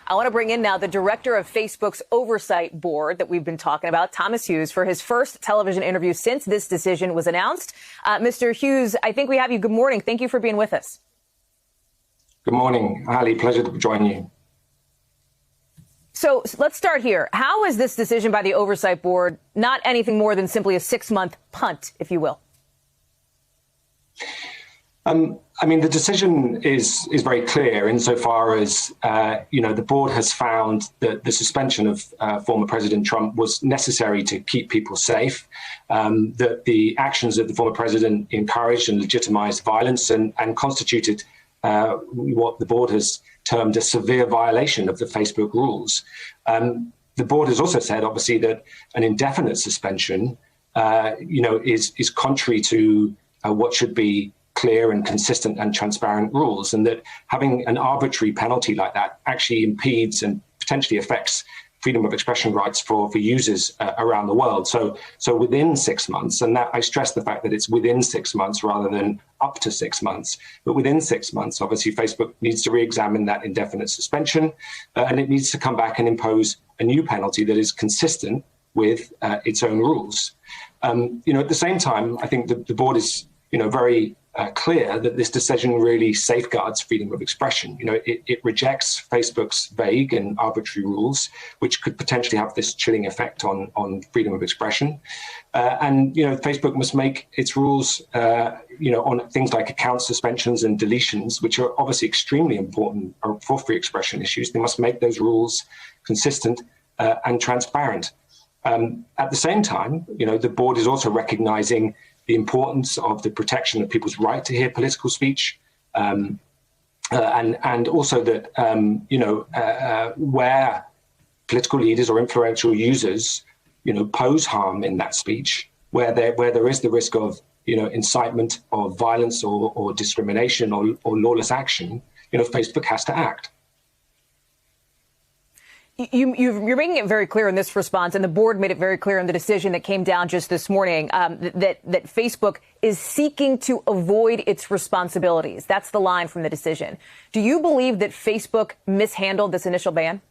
I want to bring in now the director of Facebook's oversight board that we've been talking about, Thomas Hughes, for his first television interview since this decision was announced. Mr. Hughes, I think we have you. Good morning. Thank you for being with us. Good morning, Ali. Pleasure to join you. So let's start here. How is this decision by the oversight board not anything more than simply a 6-month punt, if you will? I mean, the decision is very clear insofar as, the board has found that the suspension of former President Trump was necessary to keep people safe, that the actions of the former president encouraged and legitimized violence and constituted what the board has termed a severe violation of the Facebook rules. The board has also said, obviously, that an indefinite suspension, is contrary to what should be clear and consistent and transparent rules, and that having an arbitrary penalty like that actually impedes and potentially affects freedom of expression rights for users around the world. So within 6 months, and that I stress the fact that it's within 6 months rather than up to 6 months, but within 6 months, obviously Facebook needs to re-examine that indefinite suspension, and it needs to come back and impose a new penalty that is consistent with its own rules. At the same time, I think the board is, very clear that this decision really safeguards freedom of expression. It rejects Facebook's vague and arbitrary rules, which could potentially have this chilling effect on freedom of expression. Facebook must make its rules, on things like account suspensions and deletions, which are obviously extremely important for free expression issues. They must make those rules consistent and transparent. At the same time, the board is also recognizing the importance of the protection of people's right to hear political speech, and also that where political leaders or influential users pose harm in that speech, where there is the risk of incitement of violence or discrimination or lawless action, Facebook has to act. You're making it very clear in this response, and the board made it very clear in the decision that came down just this morning, that Facebook is seeking to avoid its responsibilities. That's the line from the decision. Do you believe that Facebook mishandled this initial ban?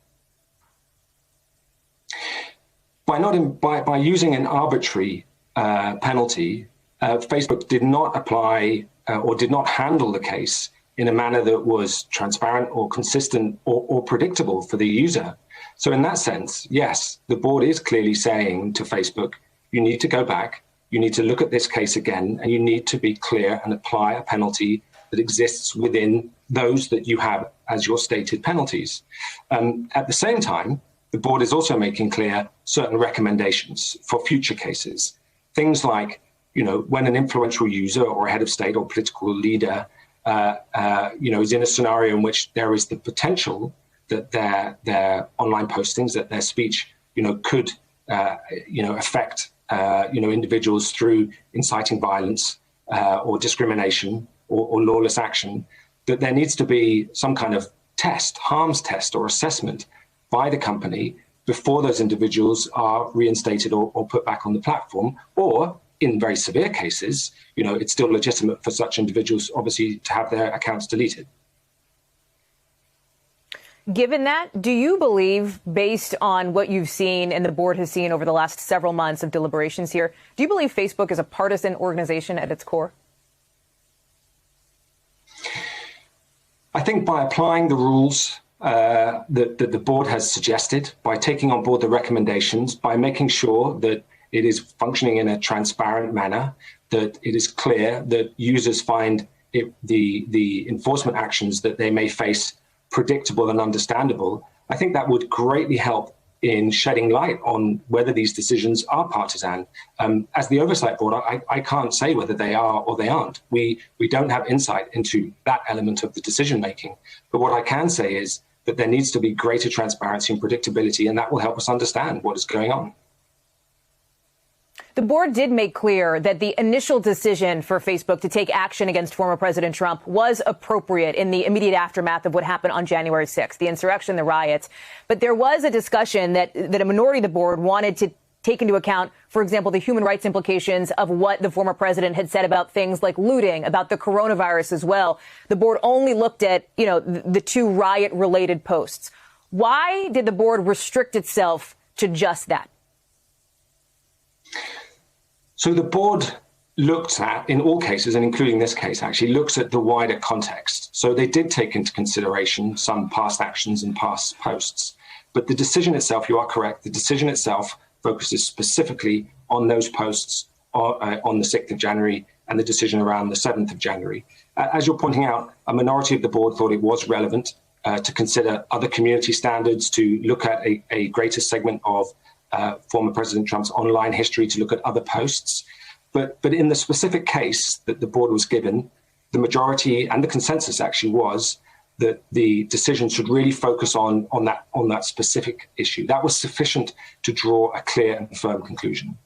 By using an arbitrary penalty, Facebook did not apply or did not handle the case in a manner that was transparent or consistent or predictable for the user. So in that sense, yes, the board is clearly saying to Facebook, you need to go back, you need to look at this case again, and you need to be clear and apply a penalty that exists within those that you have as your stated penalties. At the same time, the board is also making clear certain recommendations for future cases. Things like, when an influential user or a head of state or political leader is in a scenario in which there is the potential that their online postings, that their speech, could, affect, individuals through inciting violence or discrimination or lawless action, that there needs to be some kind of harms test or assessment by the company before those individuals are reinstated or put back on the platform, or in very severe cases, it's still legitimate for such individuals, obviously, to have their accounts deleted. Given that, do you believe, based on what you've seen and the board has seen over the last several months of deliberations here, do you believe Facebook is a partisan organization at its core? I think by applying the rules that the board has suggested, by taking on board the recommendations, by making sure that it is functioning in a transparent manner, that it is clear that users find the enforcement actions that they may face predictable and understandable, I think that would greatly help in shedding light on whether these decisions are partisan. As the oversight board, I can't say whether they are or they aren't. We don't have insight into that element of the decision making. But what I can say is that there needs to be greater transparency and predictability, and that will help us understand what is going on. The board did make clear that the initial decision for Facebook to take action against former President Trump was appropriate in the immediate aftermath of what happened on January 6th, the insurrection, the riots. But there was a discussion that a minority of the board wanted to take into account, for example, the human rights implications of what the former president had said about things like looting, about the coronavirus as well. The board only looked at, the two riot-related posts. Why did the board restrict itself to just that? So the board looked at, in all cases, and including this case, actually looks at the wider context. So they did take into consideration some past actions and past posts. But the decision itself, you are correct, the decision itself focuses specifically on those posts on the 6th of January and the decision around the 7th of January. As you're pointing out, a minority of the board thought it was relevant to consider other community standards, to look at a greater segment of former President Trump's online history, to look at other posts. But in the specific case that the board was given, the majority and the consensus actually was that the decision should really focus on that specific issue. That was sufficient to draw a clear and firm conclusion.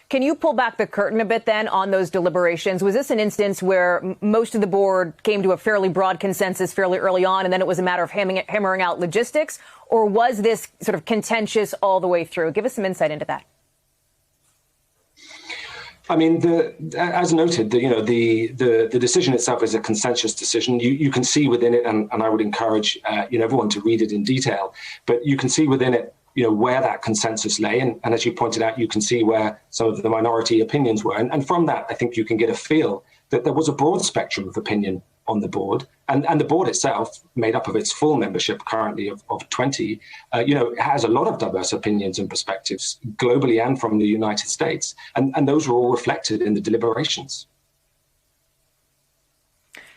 Can you pull back the curtain a bit then on those deliberations? Was this an instance where most of the board came to a fairly broad consensus fairly early on, and then it was a matter of hammering out logistics? Or was this sort of contentious all the way through? Give us some insight into that. I mean, as noted, the decision itself is a consensus decision. You can see within it, and I would encourage everyone to read it in detail. But you can see within it, where that consensus lay, and as you pointed out, you can see where some of the minority opinions were. And from that, I think you can get a feel that there was a broad spectrum of opinion on the board, and the board itself, made up of its full membership currently of 20, has a lot of diverse opinions and perspectives globally and from the United States, and those were all reflected in the deliberations.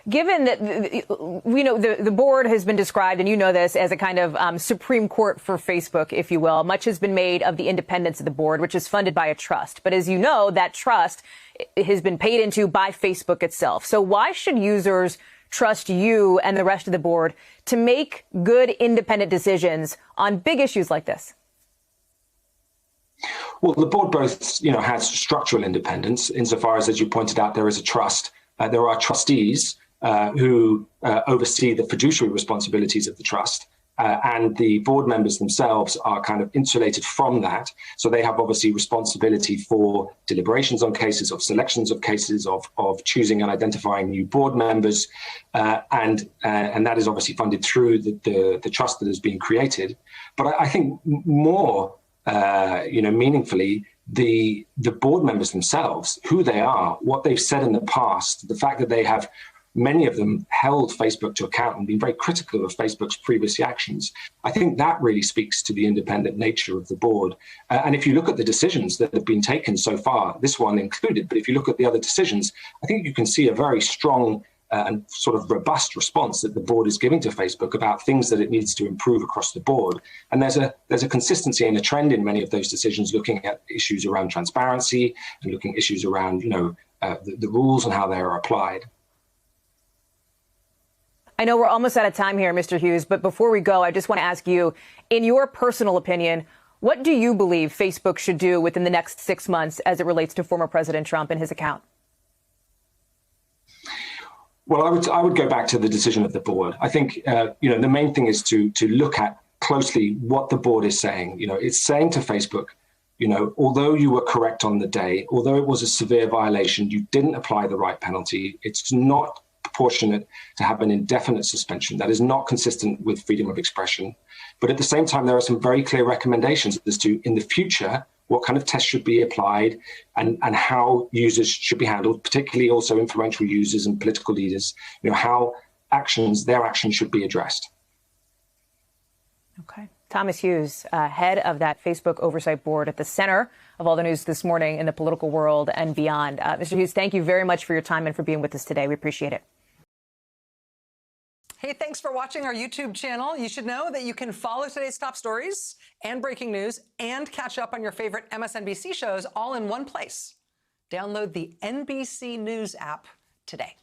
Given that, the board has been described, and you know this, as a kind of Supreme Court for Facebook, if you will. Much has been made of the independence of the board, which is funded by a trust. But as you know, that trust has been paid into by Facebook itself. So why should users trust you and the rest of the board to make good, independent decisions on big issues like this? Well, the board both, has structural independence insofar as you pointed out, there is a trust. There are trustees who oversee the fiduciary responsibilities of the trust. And the board members themselves are kind of insulated from that. So they have obviously responsibility for deliberations on cases, of selections of cases, of choosing and identifying new board members. And that is obviously funded through the trust that has been created. But I think more, meaningfully, the board members themselves, who they are, what they've said in the past, the fact that they have, many of them, held Facebook to account and been very critical of Facebook's previous actions. I think that really speaks to the independent nature of the board. And if you look at the decisions that have been taken so far, this one included, but if you look at the other decisions, I think you can see a very strong and sort of robust response that the board is giving to Facebook about things that it needs to improve across the board. And there's a consistency and a trend in many of those decisions, looking at issues around transparency and looking at issues around, the rules and how they are applied. I know we're almost out of time here, Mr. Hughes, but before we go, I just want to ask you, in your personal opinion, what do you believe Facebook should do within the next 6 months as it relates to former President Trump and his account? Well, I would go back to the decision of the board. I think, the main thing is to look at closely what the board is saying. It's saying to Facebook, although you were correct on the day, although it was a severe violation, you didn't apply the right penalty. It's not proportionate to have an indefinite suspension. That is not consistent with freedom of expression. But at the same time, there are some very clear recommendations as to, in the future, what kind of tests should be applied and how users should be handled, particularly also influential users and political leaders, how their actions should be addressed. Okay. Thomas Hughes, head of that Facebook Oversight Board, at the center of all the news this morning in the political world and beyond. Mr. Hughes, thank you very much for your time and for being with us today. We appreciate it. Hey, thanks for watching our YouTube channel. You should know that you can follow today's top stories and breaking news and catch up on your favorite MSNBC shows all in one place. Download the NBC News app today.